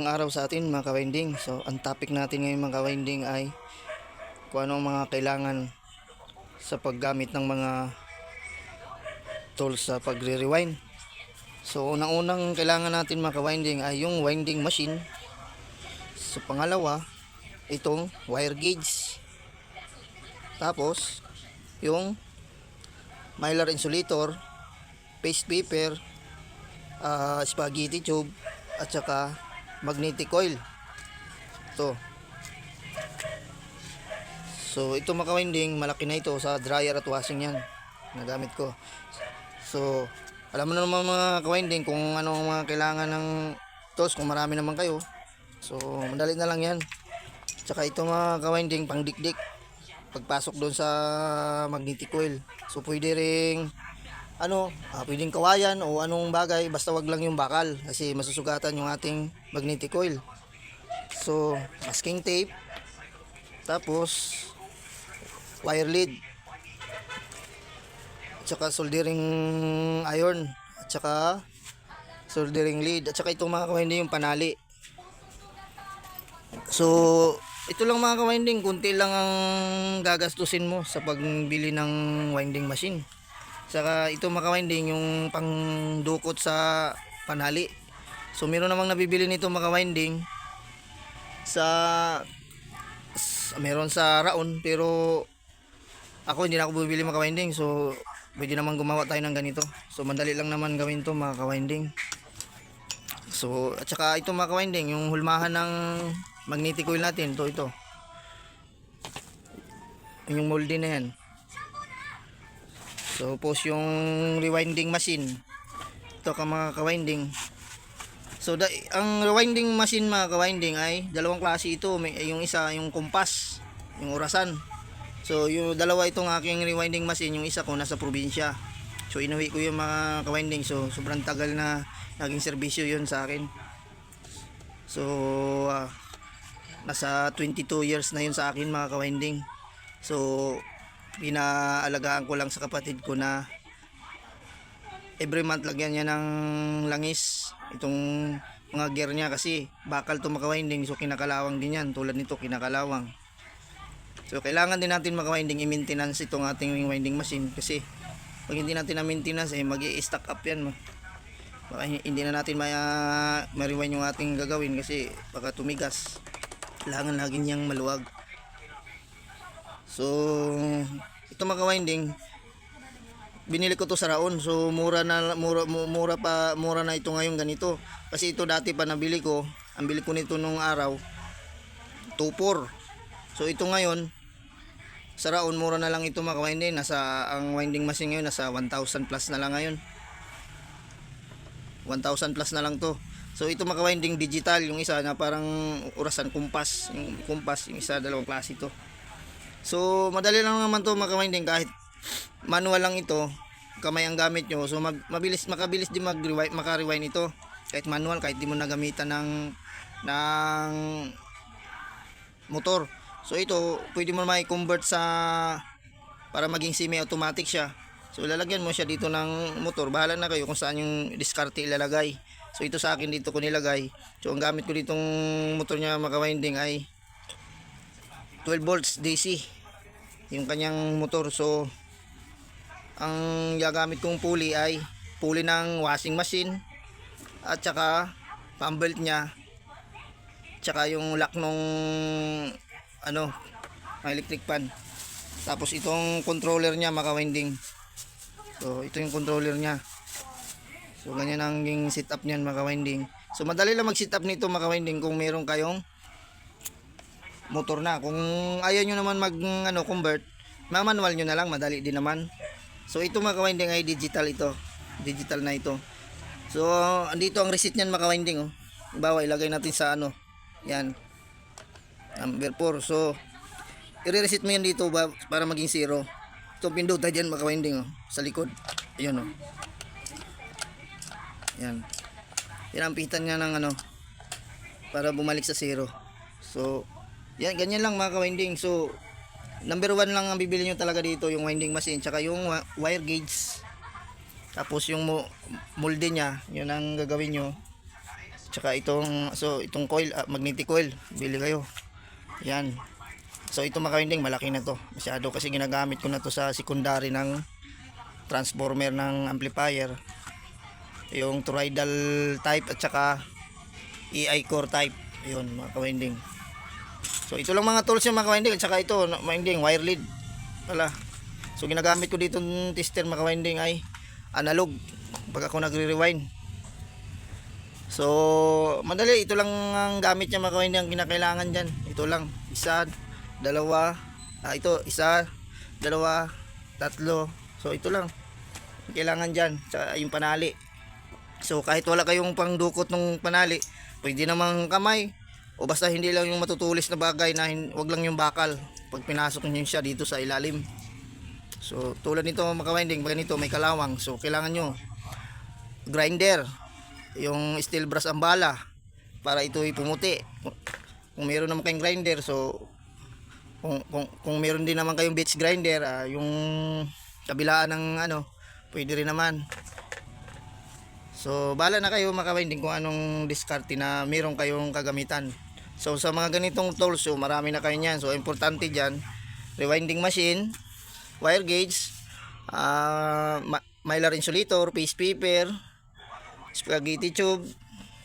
Magandang araw sa atin mga ka-winding. So ang topic natin ngayon mga ka-winding ay kung ano ang mga kailangan sa paggamit ng mga tools sa pagre-rewind. So unang-unang kailangan natin mga ka-winding ay yung winding machine. So pangalawa, itong wire gauge. Tapos yung mylar insulator, paste paper, spaghetti tube, at saka magnetic coil. So ito mga ka-winding, malaki na ito sa dryer at washing yan na gamit ko. So alam mo na naman mga ka-winding kung ano ang mga kailangan ng tools kung marami naman kayo. So madali na lang yan. Tsaka ito mga ka-winding, pang dikdik pagpasok doon sa magnetic coil. So pwede ring pwedeng kawayan o anong bagay, basta wag lang yung bakal kasi masusugatan yung ating magnetic coil. So masking tape, tapos wire lead, at saka soldering iron, at saka soldering lead, at saka itong mga ka-winding yung panali. So ito lang mga ka-winding, kunti lang ang gagastusin mo sa pagbili ng winding machine. Saka ito mga ka-winding yung pangdukot sa panali. So meron namang nabibili nito mga ka-winding meron sa Raon, pero ako hindi na ako bibili mga ka-winding. So pwede naman gumawa tayo ng ganito. So madali lang naman gawin to mga ka-winding. So at saka ito mga ka-winding, yung hulmahan ng magnetic coil natin, ito yung molde na yan. So post yung rewinding machine, ito ka mga ka-winding. So ang rewinding machine mga ka-winding ay dalawang klase ito. Yung isa yung kumpas, yung orasan. So yung dalawa itong aking rewinding machine, yung isa ko nasa probinsya. So inuwi ko yung mga ka-winding. So sobrang tagal na naging serbisyo yun sa akin. So nasa 22 years na yun sa akin mga ka-winding. So pinaalagaan ko lang sa kapatid ko na every month lagyan niya ng langis itong mga gear niya kasi bakal to mga ka-winding. So kinakalawang din yan, tulad nito kinakalawang. So kailangan din natin mga ka-winding i-maintenance itong ating winding machine kasi pag hindi natin na-maintenance mag-i-stack up yan. Baka hindi na natin ma-rewind yung ating gagawin kasi baka tumigas. Kailangan lagi niyang maluwag. So ito mga ka-winding, binili ko to sa Raon. So mura na ito ngayon ganito. Kasi ito dati pa nabili ko, ang bili ko nito nung araw 2.4. So ito ngayon sa Raon mura na lang ito mga ka-winding. Ang winding machine ngayon nasa 1,000 plus na lang ngayon. 1,000 plus na lang to. So ito mga ka-winding digital, yung isa na parang orasan, kumpas. Yung kumpas, yung isa dalawang klase ito. So madali lang naman to mga ka-winding, kahit manual lang ito, kamay ang gamit nyo. So makabilis din maka-rewind ito kahit manual, kahit di mo nagamitan ng motor. So ito pwede mo ma-convert para maging semi-automatic siya. So lalagyan mo siya dito ng motor, bahala na kayo kung saan yung diskarte ilalagay. So ito sa akin dito ko nilagay. So ang gamit ko ditong motor niya mga ka-winding ay 12 volts DC yung kanyang motor. So ang gagamit kong pulley ay pulley ng washing machine, at saka pump belt nya, tsaka yung lock nung electric pan. Tapos itong controller nya mga ka-winding. So ito yung controller nya. So ganyan ang setup niyan mga ka-winding. So madali lang mag-setup nito mga ka-winding kung meron kayong motor na. Kung ayaw nyo naman convert, manual nyo na lang, madali din naman. So ito mga ka-winding ay digital ito. Digital na ito. So andito ang reset niyan mga ka-winding, oh. Bawa ilagay natin sa yan. Number 4. So i-reset mo yan dito para maging 0. Ito pindutan diyan mga ka-winding, oh, sa likod. Ayun, oh. Yan. Tinampitan niya ng para bumalik sa 0. So yan, ganyan lang mga ka-winding. So number 1 lang ang bibili nyo talaga dito, yung winding machine, tsaka yung wire gauge. Tapos yung molde nya, yun ang gagawin nyo. Tsaka itong coil, magnetic coil, bili kayo. Yan. So ito mga kawinding, malaki na to. Masyado kasi ginagamit ko na to sa secondary ng transformer ng amplifier. Yung toroidal type at saka EI core type. Yun mga kawinding. So ito lang mga tools yung mga kawinding. At saka ito, mga kawinding, wire lead. Wala. So ginagamit ko dito ng tester mga kawinding ay analog. Pag ako nagre-rewind. So madali, ito lang ang gamit niya mga kawinding, ang kinakailangan dyan. Ito lang, isa, dalawa, isa, dalawa, tatlo. So ito lang kailangan dyan, sa yung panali. So kahit wala kayong pangdukot ng panali, pwede namang kamay, o basta hindi lang yung matutulis na bagay, na wag lang yung bakal pag pinasok niyo siya dito sa ilalim. So tulad nito mga kawinding, pag ganito may kalawang, so kailangan nyo grinder, yung steel brass ang bala para ito pumuti. Kung meron naman kayong grinder, so kung meron din naman kayong bitch grinder, yung kabilaan ng pwede rin naman. So bala na kayo mga kawinding kung anong diskarte na meron kayong kagamitan. So sa mga ganitong tools, so marami na kayo niyan. So importante dyan, rewinding machine, wire gauge, mylar insulator, paste paper, spaghetti tube,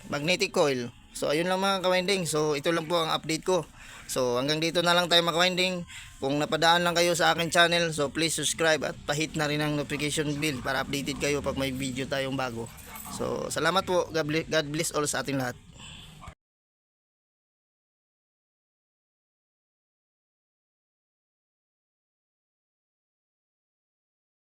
magnetic coil. So ayun lang mga kawinding. So ito lang po ang update ko. So hanggang dito na lang tayo mga kawinding. Kung napadaan lang kayo sa akin channel, so please subscribe at pahit na rin ang notification bell para updated kayo pag may video tayong bago. So salamat po. God bless all sa ating lahat.